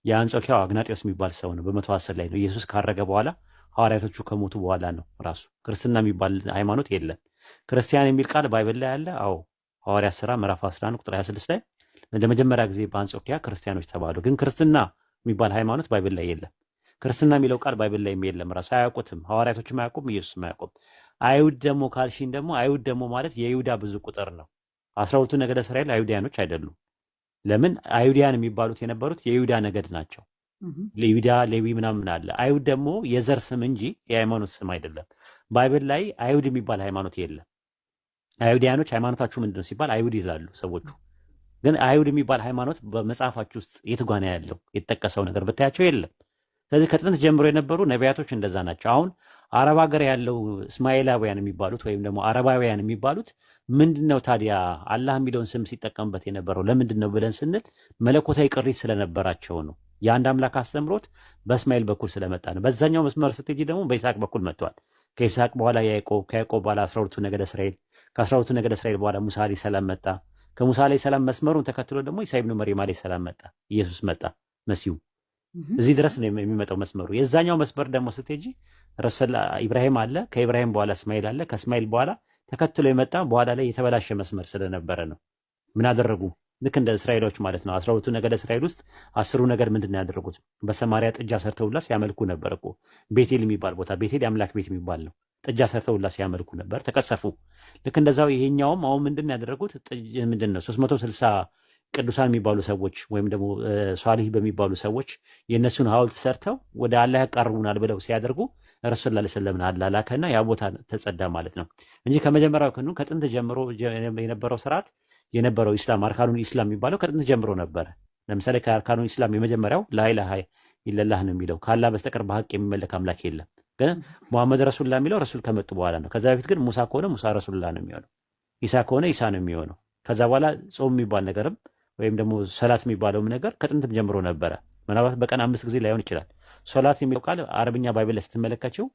የአንጾኪያው አግናጢዮስ የሚባል ሰው ነው። በ110 ላይ ነው። ኢየሱስ ካረገ በኋላ ሐዋርያቶቹ ከሞቱ በኋላ ነው ራሱ ክርስትና የሚባል ሃይማኖት የለም። ክርስቲያን የሚል ቃል ባይብል ላይ አለ። አዎ ሐዋርያት ሥራ ምዕራፍ 11 ቁጥር 26 ላይ ለመጀመሪያ ጊዜ በአንጾኪያ ክርስቲያኖች ተባሉ። ግን ክርስትና የሚባል ሃይማኖት ባይብል ላይ የለም። ክርስትና የሚለው ቃል ባይብል ላይ የለም። ራሱ አያውቁትም። ሐዋርያቶችም አያውቁም፣ ኢየሱስም አያውቁም። አይሁድ ደግሞ ካልሽን ደግሞ አይሁድ ደግሞ ማለት የይሁዳ ብዙ ቁጥር ነው። 12ቱ ነገደ እስራኤል አይሁዳያኖች አይደሉም። ለምን አይሁዳያን የሚባሉት የነበሩት የይሁዳ ነገድ ናቸው። ይሁዳ ሌዊ ምናምን አለ። አይሁድ ደግሞ የዘር ስም እንጂ የሃይማኖት ስም አይደለም። ባይብል ላይ አይሁድ የሚባል ሃይማኖት የለም። አይሁዳያኖች ሃይማኖታችሁ ምንድነው ሲባል አይሁድ ይላሉ ሰዎቹ። ግን አይሁድ የሚባል ሃይማኖት በመጽሐፋችሁ ውስጥ የት ጋ ነው ያለው? የተጠቀሰው ነገር ብታያቸው የለም። ስለዚህ ከጥንት ጀምሮ የነበሩ ነቢያቶች እንደዛ ናቸው። አሁን አረብ ሀገር ያለው እስማኤላውያን የሚባሉት ወይም ደግሞ አረባውያን የሚባሉት ምንድነው ታዲያ አላህ የሚለውን ስም ሲጠቀምበት የነበረው ለምንድን ነው ብለን ስንል መለኮታዊ ቅሪት ስለነበራቸው ነው። የአንድ አምላክ አስተምሮት በእስማኤል በኩል ስለመጣ ነው። በዛኛው መስመር ስትሄጂ ደግሞ በይስሐቅ በኩል መጥቷል። ከይስሐቅ በኋላ ያዕቆብ፣ ከያዕቆብ በኋላ 12ቱ ነገደ እስራኤል፣ ከ12ቱ ነገደ እስራኤል በኋላ ሙሳ አለይሂ ሰላም መጣ። ከሙሳ አለይሂ ሰላም መስመሩን ተከትሎ ደግሞ ኢሳ ኢብኑ መርየም አለይሂ ሰላም መጣ። ኢየሱስ መጣ መሲሁ። እዚህ ድረስ ነው የሚመጣው መስመሩ። የዛኛው መስመር ደግሞ ስትሄጂ ረሱል ኢብራሂም አለ፣ ከኢብራሂም በኋላ እስማኤል አለ፣ ከእስማኤል በኋላ ተከትሎ የመጣ በኋላ ላይ የተበላሸ መስመር ስለነበረ ነው። ምን አደረጉ? ልክ እንደ እስራኤሎች ማለት ነው። 12ቱ ነገደ እስራኤል ውስጥ 10ሩ ነገድ ምንድን ነው ያደረጉት? በሰማሪያ ጥጃ ሰርተውላ ሲያመልኩ ነበር እኮ። ቤቴል የሚባል ቦታ፣ ቤቴል የአምላክ ቤት የሚባል ነው። ጥጃ ሰርተውላ ሲያመልኩ ነበር፣ ተቀሰፉ። ልክ እንደዛው ይሄኛውም አሁን ምንድን ነው ያደረጉት? ምንድን ነው 360 ቅዱሳን የሚባሉ ሰዎች ወይም ደግሞ ሷሊህ በሚባሉ ሰዎች የእነሱን ሐውልት ሰርተው ወደ አላህ ያቃርቡናል ብለው ሲያደርጉ ረሱል ሰለላሁ ዐለይሂ ወሰለም አላህ ላከና ያ ቦታ ተጸዳ ማለት ነው እንጂ ከመጀመሪያው ከጥንት ጀምሮ የነበረው ስርዓት የነበረው ኢስላም አርካኑል ኢስላም የሚባለው ከጥንት ጀምሮ ነበረ። ለምሳሌ ከአርካኑል ኢስላም የመጀመሪያው ላኢላሃ ኢለላህ ነው የሚለው ከአላህ በስተቀር በሐቅ የሚመለክ አምላክ የለም። ግን ሙሐመድ ረሱልላህ የሚለው ረሱል ከመጡ በኋላ ነው። ከዛ በፊት ግን ሙሳ ከሆነ ሙሳ ረሱልላህ ነው የሚሆነው፣ ኢሳ ከሆነ ኢሳ ነው የሚሆነው። ከዛ በኋላ ጾም የሚባል ነገርም ወይም ደግሞ ሰላት የሚባለውም ነገር ከጥንትም ጀምሮ ነበረ። ምናልባት በቀን 5 ጊዜ ላይሆን ይችላል። ሶላት የሚለው ቃል አረብኛ ባይብል ላይ ስትመለከችው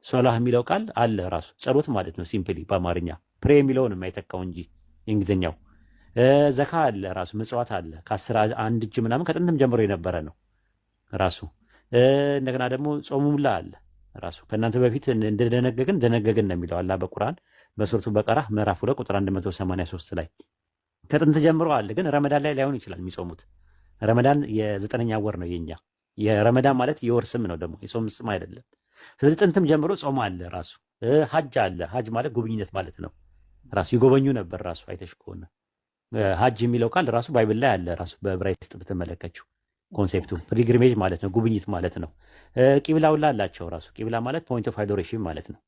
ሶላህ የሚለው ቃል አለ ራሱ ጸሎት ማለት ነው። ሲምፕሊ በአማርኛ ፕሬ የሚለውን የማይተካው እንጂ እንግሊዝኛው። ዘካ አለ ራሱ፣ ምጽዋት አለ ከ10 አንድ እጅ ምናምን ከጥንትም ጀምሮ የነበረ ነው ራሱ። እንደገና ደግሞ ጾሙላ አለ ራሱ። ከእናንተ በፊት እንደደነገግን ነው የሚለው አላህ በቁርአን በሱረቱ በቀራ ምዕራፍ 2 ቁጥር 183 ላይ ከጥንት ጀምሮ አለ። ግን ረመዳን ላይ ላይሆን ይችላል የሚጾሙት። ረመዳን የ9ኛ ወር ነው የኛ። የረመዳን ማለት የወር ስም ነው ደግሞ የጾም ስም አይደለም። ስለዚህ ጥንትም ጀምሮ ጾም አለ ራሱ። ሀጅ አለ። ሀጅ ማለት ጉብኝነት ማለት ነው ራሱ። ይጎበኙ ነበር ራሱ። አይተሽ ከሆነ ሀጅ የሚለው ቃል ራሱ ባይብል ላይ አለ ራሱ። በዕብራይስጥ ብትመለከችው ኮንሴፕቱ ፒልግሪሜጅ ማለት ነው፣ ጉብኝት ማለት ነው። ቂብላ ሁላ አላቸው ራሱ። ቂብላ ማለት ፖይንት ኦፍ አዶሬሽን ማለት ነው፣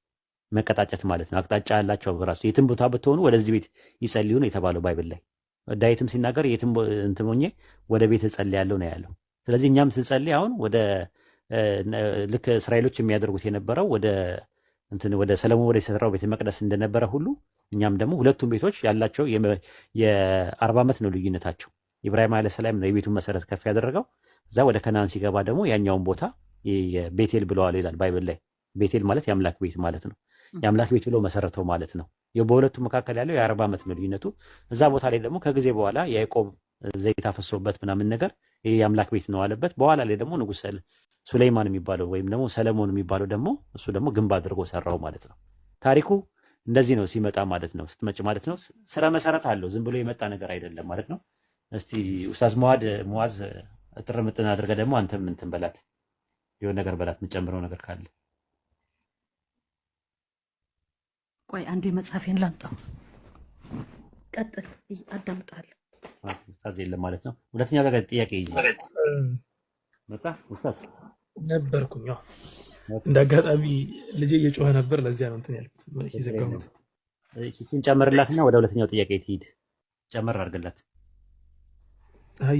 መቀጣጨት ማለት ነው። አቅጣጫ ያላቸው ራሱ። የትም ቦታ ብትሆኑ ወደዚህ ቤት ይጸልዩ ነው የተባለው ባይብል ላይ። ዳዊትም ሲናገር የትም እንትን ሆኜ ወደ ቤት እጸልያለሁ ነው ያለው። ስለዚህ እኛም ስንጸልይ አሁን ወደ ልክ እስራኤሎች የሚያደርጉት የነበረው ወደ ሰለሞን ወደ የተሰራው ቤተ መቅደስ እንደነበረ ሁሉ እኛም ደግሞ ሁለቱም ቤቶች ያላቸው የ40 ዓመት ነው ልዩነታቸው። ኢብራሂም አለይሂ ሰላም ነው የቤቱን መሰረት ከፍ ያደረገው። እዛ ወደ ከናን ሲገባ ደግሞ ያኛውን ቦታ ቤቴል ብለዋል ይላል ባይብል ላይ። ቤቴል ማለት የአምላክ ቤት ማለት ነው። የአምላክ ቤት ብለው መሰረተው ማለት ነው። በሁለቱ መካከል ያለው የ40 ዓመት ነው ልዩነቱ። እዛ ቦታ ላይ ደግሞ ከጊዜ በኋላ ያዕቆብ ዘይት አፈሶበት ምናምን ነገር ይሄ የአምላክ ቤት ነው አለበት። በኋላ ላይ ደግሞ ንጉሥ ሱሌይማን የሚባለው ወይም ደግሞ ሰለሞን የሚባለው ደግሞ እሱ ደግሞ ግንብ አድርጎ ሰራው ማለት ነው። ታሪኩ እንደዚህ ነው ሲመጣ ማለት ነው፣ ስትመጭ ማለት ነው። ስራ መሰረት አለው፣ ዝም ብሎ የመጣ ነገር አይደለም ማለት ነው። እስቲ ኡስታዝ ሙአዝ እጥር ምጥን አድርገ ደግሞ አንተም እንትን በላት፣ የሆነ ነገር በላት፣ የምጨምረው ነገር ካለ። ቆይ አንዴ መጽሐፌን ላምጣው። ቀጥል፣ አዳምጣለሁ። ኡስታዝ የለም ማለት ነው። ሁለተኛው ጋር ጥያቄ ይዤ መጣ ኡስታዝ ነበርኩኝ። ያው እንደ አጋጣሚ ልጄ እየጮኸ ነበር፣ ለዚያ ነው እንትን ያልኩት ይዘጋሁት። እቺን ጨምርላትና ወደ ሁለተኛው ጥያቄ ትሂድ። ጨምር አድርግላት። አይ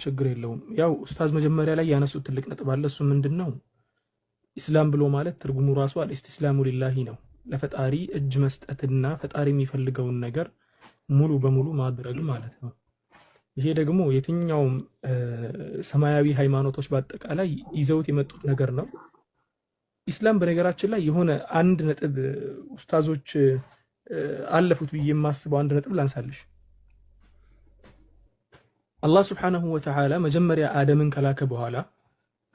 ችግር የለውም። ያው ኡስታዝ መጀመሪያ ላይ ያነሱት ትልቅ ነጥብ አለ። እሱ ምንድነው ኢስላም ብሎ ማለት ትርጉሙ ራሱ አልኢስቲስላሙ ሊላሂ ነው። ለፈጣሪ እጅ መስጠትና ፈጣሪ የሚፈልገውን ነገር ሙሉ በሙሉ ማድረግ ማለት ነው። ይሄ ደግሞ የትኛውም ሰማያዊ ሃይማኖቶች በአጠቃላይ ይዘውት የመጡት ነገር ነው። ኢስላም በነገራችን ላይ የሆነ አንድ ነጥብ ኡስታዞች አለፉት ብዬ የማስበው አንድ ነጥብ ላንሳልሽ። አላህ ስብሓነሁ ወተዓላ መጀመሪያ አደምን ከላከ በኋላ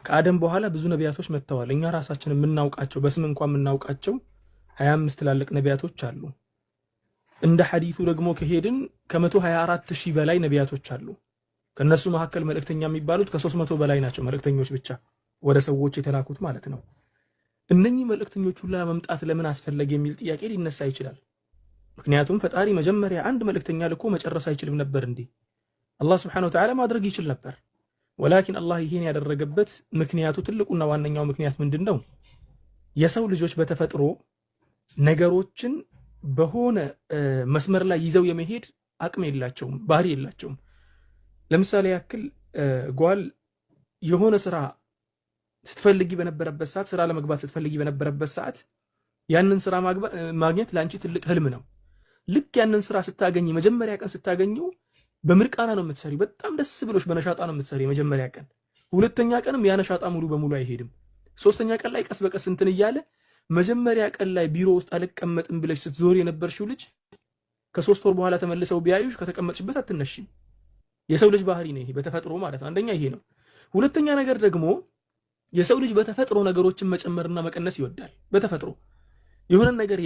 ከአደም በኋላ ብዙ ነቢያቶች መጥተዋል። እኛ ራሳችን የምናውቃቸው በስም እንኳን የምናውቃቸው 25 ትላልቅ ነቢያቶች አሉ። እንደ ሐዲሱ ደግሞ ከሄድን ከ124 ሺህ በላይ ነቢያቶች አሉ። ከነሱ መካከል መልእክተኛ የሚባሉት ከ300 በላይ ናቸው። መልእክተኞች ብቻ ወደ ሰዎች የተላኩት ማለት ነው። እነኚህ መልእክተኞች ሁሉ መምጣት ለምን አስፈለገ የሚል ጥያቄ ሊነሳ ይችላል። ምክንያቱም ፈጣሪ መጀመሪያ አንድ መልእክተኛ ልኮ መጨረስ አይችልም ነበር እንዴ? አላህ ስብሐነሁ ወተዓላ ማድረግ ይችል ነበር። ወላኪን አላህ ይሄን ያደረገበት ምክንያቱ ትልቁና ዋነኛው ምክንያት ምንድነው? የሰው ልጆች በተፈጥሮ ነገሮችን በሆነ መስመር ላይ ይዘው የመሄድ አቅም የላቸውም፣ ባህሪ የላቸውም። ለምሳሌ ያክል ጓል የሆነ ስራ ስትፈልጊ በነበረበት ሰዓት፣ ስራ ለመግባት ስትፈልጊ በነበረበት ሰዓት ያንን ስራ ማግኘት ለአንቺ ትልቅ ህልም ነው። ልክ ያንን ስራ ስታገኝ መጀመሪያ ቀን ስታገኘው በምርቃና ነው የምትሰሪ፣ በጣም ደስ ብሎሽ በነሻጣ ነው የምትሰሪ መጀመሪያ ቀን። ሁለተኛ ቀንም ያ ነሻጣ ሙሉ በሙሉ አይሄድም። ሶስተኛ ቀን ላይ ቀስ በቀስ እንትን እያለ መጀመሪያ ቀን ላይ ቢሮ ውስጥ አልቀመጥም ብለሽ ስትዞር የነበርሽው ልጅ ከ3 ወር በኋላ ተመልሰው ቢያዩሽ ከተቀመጥሽበት አትነሽም። የሰው ልጅ ባህሪ ነው ይሄ በተፈጥሮ ማለት ነው። አንደኛ ይሄ ነው። ሁለተኛ ነገር ደግሞ የሰው ልጅ በተፈጥሮ ነገሮችን መጨመርና መቀነስ ይወዳል። በተፈጥሮ የሆነ ነገር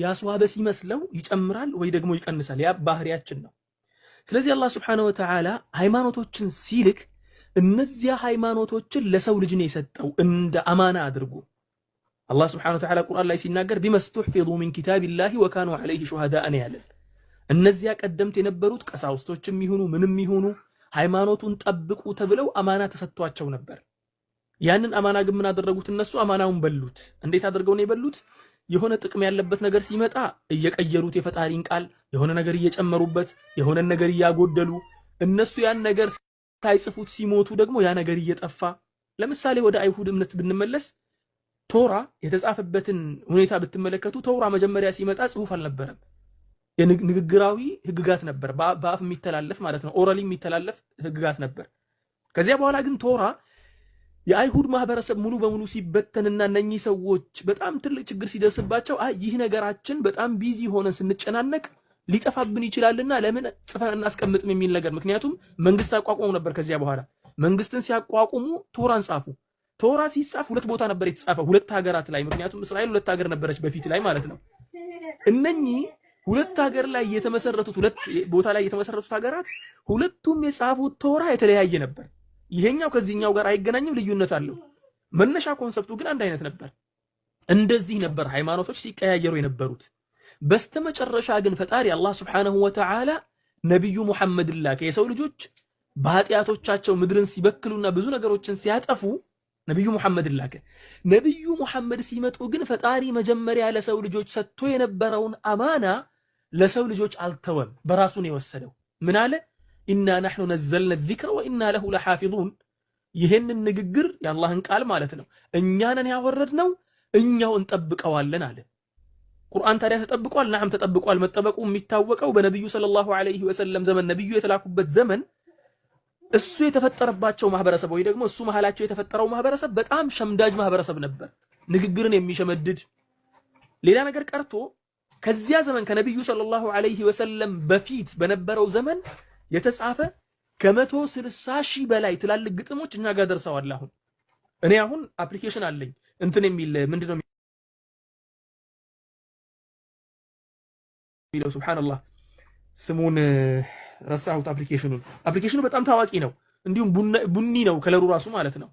ያስዋበ ሲመስለው ይጨምራል ወይ ደግሞ ይቀንሳል። ያ ባህሪያችን ነው። ስለዚህ አላህ Subhanahu Wa Ta'ala ሃይማኖቶችን ሲልክ እነዚያ ሃይማኖቶችን ለሰው ልጅ ነው የሰጠው እንደ አማና አድርጎ። አላህ Subhanahu Wa Ta'ala ቁርአን ላይ ሲናገር ቢመስተህፊዙ ሚን ኪታቢላሂ ወካኑ ዐለይሂ ሹሃዳአ ያለን እነዚያ ቀደምት የነበሩት ቀሳውስቶችም ይሁኑ ምንም ይሁኑ ሃይማኖቱን ጠብቁ ተብለው አማና ተሰጥቷቸው ነበር። ያንን አማና ግን ምን አደረጉት? እነሱ አማናውን በሉት። እንዴት አድርገው ነው የበሉት? የሆነ ጥቅም ያለበት ነገር ሲመጣ እየቀየሩት የፈጣሪን ቃል የሆነ ነገር እየጨመሩበት የሆነ ነገር እያጎደሉ እነሱ ያን ነገር ሳይጽፉት ሲሞቱ ደግሞ ያ ነገር እየጠፋ። ለምሳሌ ወደ አይሁድ እምነት ብንመለስ ቶራ የተጻፈበትን ሁኔታ ብትመለከቱ ቶራ መጀመሪያ ሲመጣ ጽሁፍ አልነበረም። የንግግራዊ ህግጋት ነበር፣ በአፍ የሚተላለፍ ማለት ነው። ኦራሊ የሚተላለፍ ህግጋት ነበር። ከዚያ በኋላ ግን ቶራ የአይሁድ ማህበረሰብ ሙሉ በሙሉ ሲበተንና እነኚህ ሰዎች በጣም ትልቅ ችግር ሲደርስባቸው ይህ ነገራችን በጣም ቢዚ ሆነን ስንጨናነቅ ሊጠፋብን ይችላልና ለምን ጽፈን እናስቀምጥም የሚል ነገር። ምክንያቱም መንግስት አቋቁመው ነበር። ከዚያ በኋላ መንግስትን ሲያቋቁሙ ቶራን ጻፉ። ቶራ ሲጻፍ 2 ቦታ ነበር የተጻፈው፣ 2 ሀገራት ላይ። ምክንያቱም እስራኤል 2 ሀገር ነበረች በፊት ላይ ማለት ነው። እነኚህ 2 ሀገር ላይ የተመሰረቱት 2 ቦታ ላይ የተመሰረቱት ሀገራት ሁለቱም የጻፉት ቶራ የተለያየ ነበር። ይሄኛው ከዚህኛው ጋር አይገናኝም፣ ልዩነት አለው። መነሻ ኮንሰፕቱ ግን አንድ አይነት ነበር። እንደዚህ ነበር ሃይማኖቶች ሲቀያየሩ የነበሩት። በስተመጨረሻ ግን ፈጣሪ አላህ Subhanahu Wa Ta'ala ነብዩ ሙሐመድን ላከ። የሰው ልጆች በኃጢያቶቻቸው ምድርን ሲበክሉና ብዙ ነገሮችን ሲያጠፉ ነብዩ ሙሐመድን ላከ። ነብዩ ሙሐመድ ሲመጡ ግን ፈጣሪ መጀመሪያ ለሰው ልጆች ሰጥቶ የነበረውን አማና ለሰው ልጆች አልተወም፣ በራሱ ነው የወሰደው። ምን አለ? ኢና ነሕኑ ነዘልና ዚክረ ወኢና ለሁ ለሓፊዙን። ይህንን ንግግር የአላህን ቃል ማለት ነው እኛ ነን ያወረድነው፣ እኛው እንጠብቀዋለን አለ። ቁርአን ታዲያ ተጠብቋል? ነዓም ተጠብቋል። መጠበቁ የሚታወቀው በነብዩ ሰለላሁ ዐለይሂ ወሰለም ዘመን ነብዩ የተላኩበት ዘመን እሱ የተፈጠረባቸው ማህበረሰብ ወይ ደግሞ እሱ መሃላቸው የተፈጠረው ማህበረሰብ በጣም ሸምዳጅ ማህበረሰብ ነበር፣ ንግግርን የሚሸመድድ። ሌላ ነገር ቀርቶ ከዚያ ዘመን ከነብዩ ሰለላሁ ዐለይሂ ወሰለም በፊት በነበረው ዘመን የተጻፈ ከ160 ሺህ በላይ ትላልቅ ግጥሞች እኛ ጋር ደርሰዋል። እኔ አሁን አፕሊኬሽን አለኝ እንትን የሚል ምንድነው የሚለው ሱብሃንአላህ ስሙን ረሳሁት። አፕሊኬሽኑ በጣም ታዋቂ ነው። እንዲሁም ቡኒ ነው ከለሩ ራሱ ማለት ነው።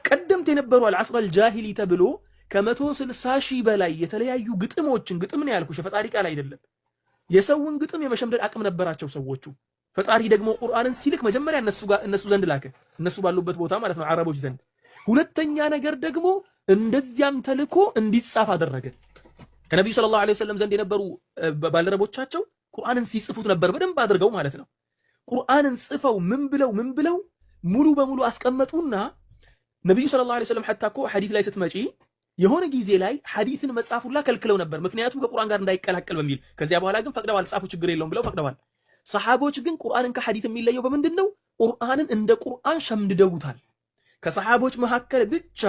ቀደምት የነበሩ አልዓስረል ጃሂሊ ተብሎ ከ160 ሺህ በላይ የተለያዩ ግጥሞችን፣ ግጥም ነው ያልኩሽ የፈጣሪ ቃል አይደለም። የሰውን ግጥም የመሸምደድ አቅም ነበራቸው ሰዎቹ። ፈጣሪ ደግሞ ቁርአንን ሲልክ መጀመሪያ እነሱ ዘንድ ላከ፣ እነሱ ባሉበት ቦታ ማለት ነው አረቦች ዘንድ። ሁለተኛ ነገር ደግሞ እንደዚያም ተልኮ እንዲጻፍ አደረገ። ከነብዩ ሰለላሁ ዐለይሂ ወሰለም ዘንድ የነበሩ ባልደረቦቻቸው ቁርአንን ሲጽፉት ነበር በደንብ አድርገው ማለት ነው። ቁርአንን ጽፈው ምን ብለው ሙሉ በሙሉ አስቀመጡና ነብዩ ሰለላሁ ዐለይሂ ወሰለም ሐታ እኮ ሐዲስ ላይ ስትመጪ የሆነ ጊዜ ላይ ሐዲስን መጻፉላ ከልክለው ነበር፣ ምክንያቱም ከቁርአን ጋር እንዳይቀላቀል በሚል። ከዚያ በኋላ ግን ፈቅደዋል፣ ጻፉ ችግር የለውም ብለው ፈቅደዋል። ሰሃቦች ግን ቁርአንን ከሐዲስ የሚለየው በምንድነው? ቁርአንን እንደ ቁርአን ሸምድደውታል። ከሰሃቦች መካከል ብቻ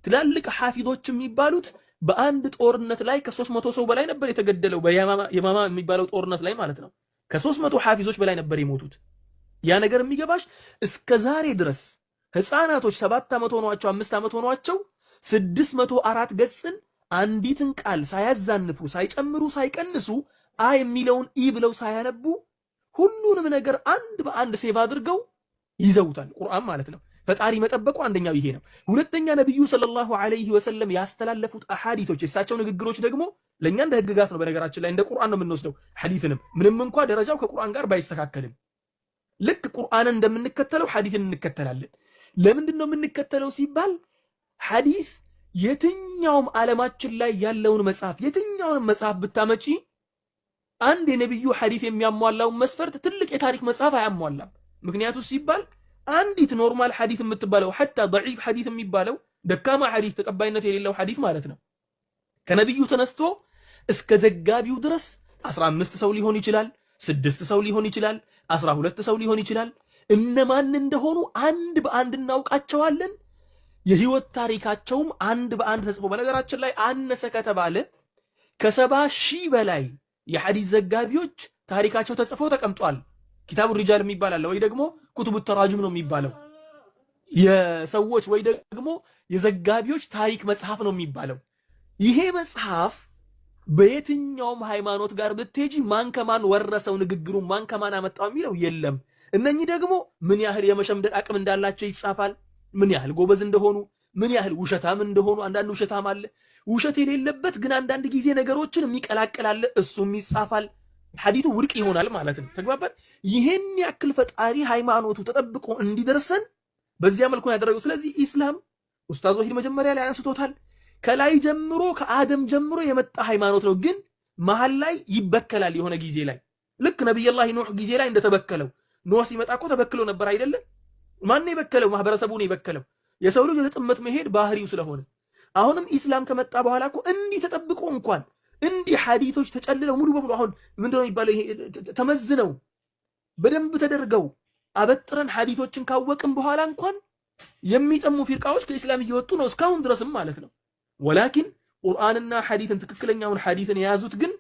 ትላልቅ ሐፊዞች የሚባሉት በአንድ ጦርነት ላይ ከ300 ሰው በላይ ነበር የተገደለው። በየማማ የሚባለው ጦርነት ላይ ማለት ነው። ከ300 ሐፊዞች በላይ ነበር የሞቱት። ያ ነገር የሚገባሽ እስከ ዛሬ ድረስ ህፃናቶች 7 ዓመት ሆኗቸው 5 ዓመት ሆኗቸው 604 ገጽን አንዲትን ቃል ሳያዛንፉ ሳይጨምሩ ሳይቀንሱ አ የሚለውን ኢ ብለው ሳያነቡ ሁሉንም ነገር አንድ በአንድ ሴቭ አድርገው ይዘውታል። ቁርአን ማለት ነው። ፈጣሪ መጠበቁ አንደኛው ይሄ ነው። ሁለተኛ ነብዩ ሰለላሁ ዐለይሂ ወሰለም ያስተላለፉት አሐዲቶች የእሳቸው ንግግሮች ደግሞ ለኛ እንደ ህግጋት ነው። በነገራችን ላይ እንደ ቁርአን ነው የምንወስደው ሐዲትንም ምንም እንኳን ደረጃው ከቁርአን ጋር ባይስተካከልም ልክ ቁርአንን እንደምንከተለው ሐዲትን እንከተላለን። ለምንድን ነው የምንከተለው ሲባል ሐዲት የትኛውም ዓለማችን ላይ ያለውን መጽሐፍ የትኛውንም መጽሐፍ ብታመጪ አንድ የነብዩ ሐዲት የሚያሟላውን መስፈርት ትልቅ የታሪክ መጽሐፍ አያሟላም። ምክንያቱ ሲባል አንዲት ኖርማል ሐዲት የምትባለው ሐታ ضعيف ሐዲት የሚባለው ደካማ ሐዲት ተቀባይነት የሌለው ሐዲት ማለት ነው ከነብዩ ተነስቶ እስከ ዘጋቢው ድረስ 15 ሰው ሊሆን ይችላል፣ 6 ሰው ሊሆን ይችላል፣ 12 ሰው ሊሆን ይችላል። እነማን እንደሆኑ አንድ በአንድ እናውቃቸዋለን። የህይወት ታሪካቸውም አንድ በአንድ ተጽፎ በነገራችን ላይ አነሰ ከተባለ ከ70,000 በላይ የሐዲስ ዘጋቢዎች ታሪካቸው ተጽፎ ተቀምጧል። ኪታቡ ሪጃል የሚባል አለ ወይ ደግሞ ኩቱቡ ተራጁም ነው የሚባለው። የሰዎች ወይ ደግሞ የዘጋቢዎች ታሪክ መጽሐፍ ነው የሚባለው። ይሄ መጽሐፍ በየትኛውም ሃይማኖት ጋር ብትሄጂ ማን ከማን ወረሰው ንግግሩን ማን ከማን አመጣው የሚለው የለም። እነኚህ ደግሞ ምን ያህል የመሸምደድ አቅም እንዳላቸው ይጻፋል። ምን ያህል ጎበዝ እንደሆኑ፣ ምን ያህል ውሸታም እንደሆኑ። አንዳንድ ውሸታም አለ፣ ውሸት የሌለበት ግን አንዳንድ ጊዜ ነገሮችን የሚቀላቅል አለ፣ እሱም ይጻፋል። ሐዲቱ ውድቅ ይሆናል ማለት ነው። ተግባባን። ይሄን ያክል ፈጣሪ ሃይማኖቱ ተጠብቆ እንዲደርሰን በዚያ መልኩ ያደረገው። ስለዚህ ኢስላም ኡስታዝ ወሂድ መጀመሪያ ላይ አንስቶታል። ከላይ ጀምሮ ከአደም ጀምሮ የመጣ ሃይማኖት ነው። ግን መሃል ላይ ይበከላል። የሆነ ጊዜ ላይ ልክ ነብዩላህ ኑህ ጊዜ ላይ እንደተበከለው ኖህ ሲመጣ እኮ ተበክሎ ነበር አይደለ? ማን የበከለው? ማህበረሰቡ ነው የበከለው። የሰው ልጅ ወደ ጥመት መሄድ ባህሪው ስለሆነ አሁንም ኢስላም ከመጣ በኋላ እኮ እንዲህ ተጠብቆ እንኳን እንዲህ ሐዲቶች ተጨልለው ሙሉ በሙሉ አሁን ምንድነው የሚባለው ይሄ ተመዝነው በደንብ ተደርገው አበጥረን ሐዲቶችን ካወቅን በኋላ እንኳን የሚጠሙ ፊርቃዎች ከኢስላም እየወጡ ነው እስካሁን ድረስም ማለት ነው። ወላኪን ቁርአንና ሐዲትን ትክክለኛውን ሐዲትን የያዙት ግን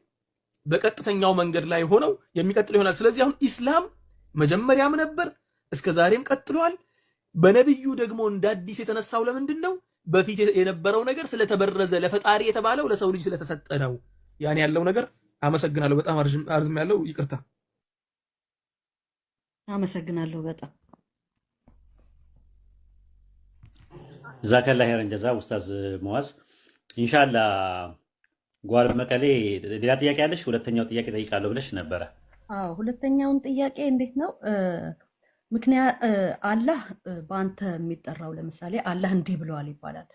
በቀጥተኛው መንገድ ላይ ሆነው የሚቀጥል ይሆናል። ስለዚህ አሁን ኢስላም መጀመሪያም ነበር እስከ ዛሬም ቀጥሏል። በነብዩ ደግሞ እንደ አዲስ የተነሳው ለምንድን ነው? በፊት የነበረው ነገር ስለተበረዘ ለፈጣሪ የተባለው ለሰው ልጅ ስለተሰጠ ነው። ያን ያለው ነገር አመሰግናለሁ። በጣም አርዝም ያለው ይቅርታ። አመሰግናለሁ በጣም ዛከላ ኸይረን ጀዛ ኡስታዝ ሙአዝ። ኢንሻአላህ ጓል መቀሌ ሌላ ጥያቄ ያለሽ? ሁለተኛው ጥያቄ ጠይቃለሁ ብለሽ ነበረ። አዎ ሁለተኛውን ጥያቄ እንዴት ነው ምክንያት አላህ በአንተ የሚጠራው ለምሳሌ አላህ እንዲህ ብለዋል ይባላል።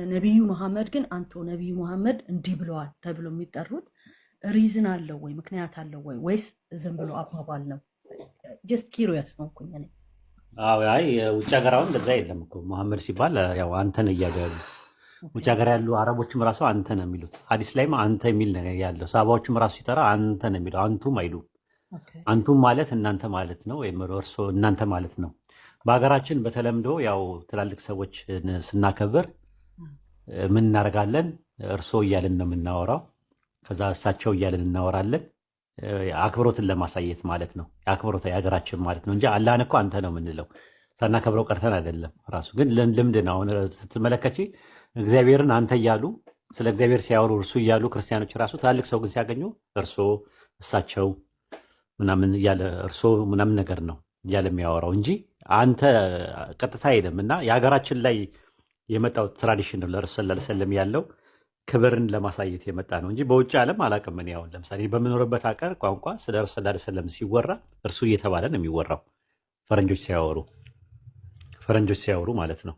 ነቢዩ መሐመድ ግን አንተ ነቢዩ መሐመድ እንዲህ ብለዋል ተብሎ የሚጠሩት ሪዝን አለው ወይ ምክንያት አለው ወይ ወይስ ዝም ብሎ አባባል ነው? ጀስት ኪሪየስ ነው እኮ እኔ። አዎ አይ ውጭ ሀገር አሁን እንደዛ የለም እኮ መሐመድ ሲባል ያው አንተ ነው እያሉ ያሉት። ውጭ ሀገር ያሉ አረቦችም ራሱ አንተ ነው የሚሉት። ሐዲስ ላይም አንተ የሚል ነገር ያለው ሳባዎችም ራሱ ሲጠራ አንተ ነው የሚለው፣ አንቱም አይሉም። አንቱም ማለት እናንተ ማለት ነው፣ ወይም እርሶ እናንተ ማለት ነው። በሀገራችን በተለምዶ ያው ትላልቅ ሰዎች ስናከብር ምን እናደርጋለን? እርሶ እያልን ነው የምናወራው፣ ከዛ እሳቸው እያልን እናወራለን። አክብሮትን ለማሳየት ማለት ነው። የአክብሮት የሀገራችን ማለት ነው እንጂ አላህን እኮ አንተ ነው የምንለው ሳናከብረው ቀርተን አይደለም። ራሱ ግን ልምድ ነው። አሁን ስትመለከቺ እግዚአብሔርን አንተ እያሉ ስለ እግዚአብሔር ሲያወሩ እርሱ እያሉ ክርስቲያኖች ራሱ ትላልቅ ሰው ግን ሲያገኙ እርሶ እሳቸው ምናምን እያለ እርሶ ምናምን ነገር ነው እያለ የሚያወራው እንጂ አንተ ቀጥታ አይደለም። እና የሀገራችን ላይ የመጣው ትራዲሽን ነው ለረሱል ሰለላሁ ዐለይሂ ወሰለም ያለው ክብርን ለማሳየት የመጣ ነው እንጂ በውጭ ዓለም አላውቅም። እኔ አሁን ለምሳሌ በምኖርበት ሀገር ቋንቋ ስለ ረሱል ሰለላሁ ዐለይሂ ወሰለም ሲወራ እርሱ እየተባለ ነው የሚወራው። ፈረንጆች ሲያወሩ ማለት ነው።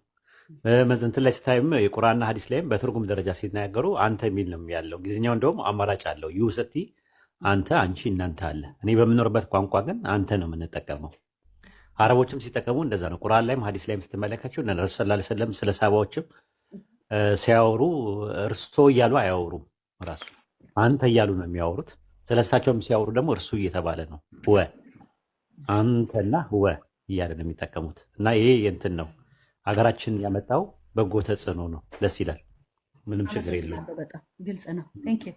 እንትን ላይ ስታይም የቁርአንና ሐዲስ ላይም በትርጉም ደረጃ ሲናገሩ አንተ የሚል ነው ያለው። እንግሊዝኛው እንደውም አማራጭ አለው። ዩ ሰቲ አንተ፣ አንቺ፣ እናንተ አለ። እኔ በምኖርበት ቋንቋ ግን አንተ ነው የምንጠቀመው። አረቦችም ሲጠቀሙ እንደዛ ነው። ቁርአን ላይም ሐዲስ ላይም ስትመለከቸው ረሱል ሰለላሁ ዐለይሂ ወሰለም ስለ ሳባዎችም ሲያወሩ እርሶ እያሉ አያወሩም። ራሱ አንተ እያሉ ነው የሚያወሩት። ስለሳቸውም ሲያወሩ ደግሞ እርሱ እየተባለ ነው። ወ አንተና ወ እያለ ነው የሚጠቀሙት። እና ይሄ እንትን ነው ሀገራችን ያመጣው በጎ ተጽዕኖ ነው። ደስ ይላል። ምንም ችግር የለውም። አመሰግናለሁ። በጣም ግልጽ ነው። ቴንክ ዩ